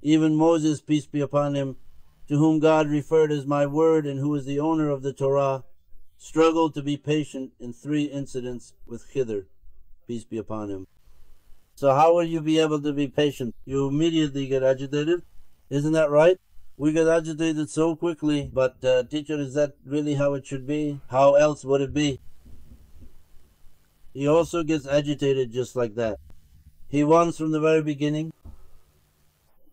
Even Moses, peace be upon him, to whom God referred as my word and who is the owner of the Torah, struggled to be patient in 3 incidents with Khidr, peace be upon him. So how will you be able to be patient? You immediately get agitated. Isn't that right? We get agitated so quickly, but teacher, is that really how it should be? How else would it be? He also gets agitated just like that. He wants from the very beginning.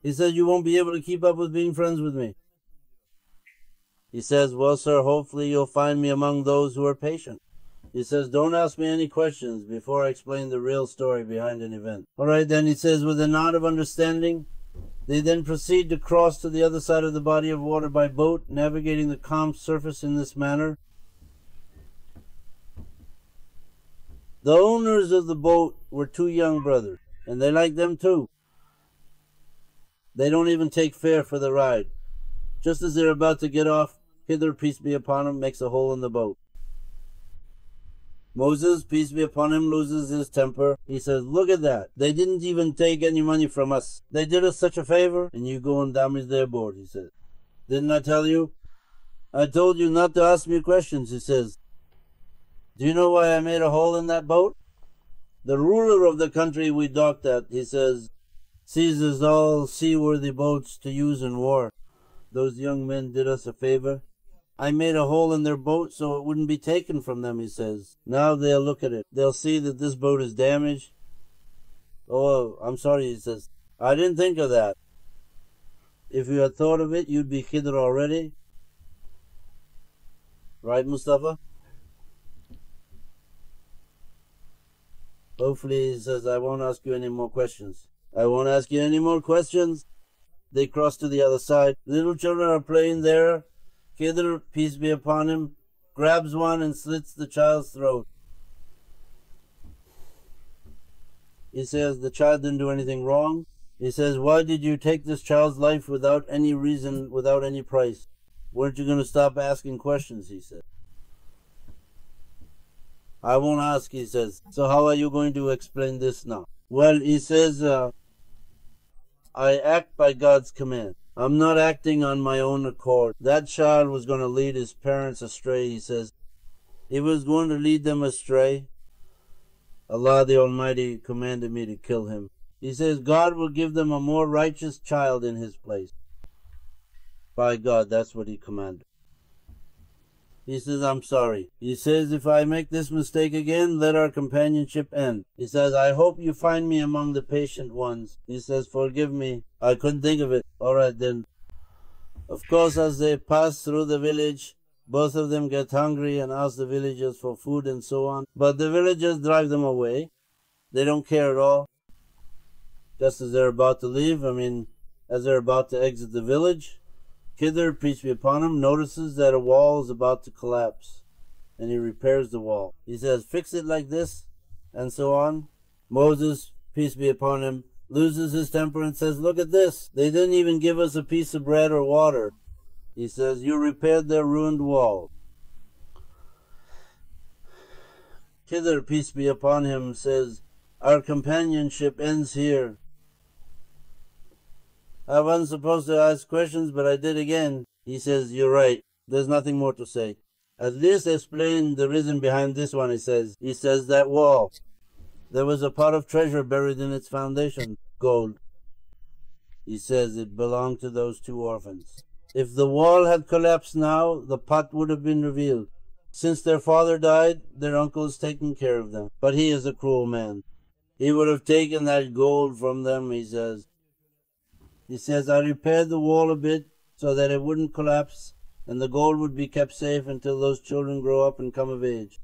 He says, you won't be able to keep up with being friends with me. He says, well, sir, hopefully you'll find me among those who are patient. He says, don't ask me any questions before I explain the real story behind an event. All right, then he says, with a nod of understanding, they then proceed to cross to the other side of the body of water by boat, navigating the calm surface in this manner. The owners of the boat were 2 young brothers, and they like them too. They don't even take fare for the ride. Just as they're about to get off, Khidr, peace be upon him, makes a hole in the boat. Moses, peace be upon him, loses his temper. He says, look at that. They didn't even take any money from us. They did us such a favor, and you go and damage their boat, he says. Didn't I tell you? I told you not to ask me questions, he says. Do you know why I made a hole in that boat? The ruler of the country we docked at, he says, seizes all seaworthy boats to use in war. Those young men did us a favor. I made a hole in their boat so it wouldn't be taken from them, he says. Now they'll look at it. They'll see that this boat is damaged. Oh, I'm sorry, he says. I didn't think of that. If you had thought of it, you'd be Khidr already. Right, Mustafa? Hopefully, he says, I won't ask you any more questions. I won't ask you any more questions. They cross to the other side. Little children are playing there. Khidr, peace be upon him, grabs one and slits the child's throat. He says, the child didn't do anything wrong. He says, why did you take this child's life without any reason, without any price? Weren't you going to stop asking questions, he said. I won't ask, he says. So how are you going to explain this now? Well, he says, I act by God's command. I'm not acting on my own accord. That child was going to lead his parents astray, he says. He was going to lead them astray. Allah the Almighty commanded me to kill him. He says, God will give them a more righteous child in his place. By God, that's what he commanded. He says, I'm sorry. He says, if I make this mistake again, let our companionship end. He says, I hope you find me among the patient ones. He says, forgive me. I couldn't think of it. All right, then. Of course, as they pass through the village, both of them get hungry and ask the villagers for food and so on. But the villagers drive them away. They don't care at all. Just as they're about to leave, as they're about to exit the village, Khidr, peace be upon him, notices that a wall is about to collapse, and he repairs the wall. He says, fix it like this, and so on. Moses, peace be upon him, loses his temper and says, look at this. They didn't even give us a piece of bread or water. He says, you repaired their ruined wall. Khidr, peace be upon him, says, our companionship ends here. I wasn't supposed to ask questions, but I did again. He says, you're right. There's nothing more to say. At least explain the reason behind this one, he says. He says, that wall. There was a pot of treasure buried in its foundation, gold. He says it belonged to those 2 orphans. If the wall had collapsed now, the pot would have been revealed. Since their father died, their uncle is taking care of them. But he is a cruel man. He would have taken that gold from them, he says. He says, I repaired the wall a bit so that it wouldn't collapse and the gold would be kept safe until those children grow up and come of age.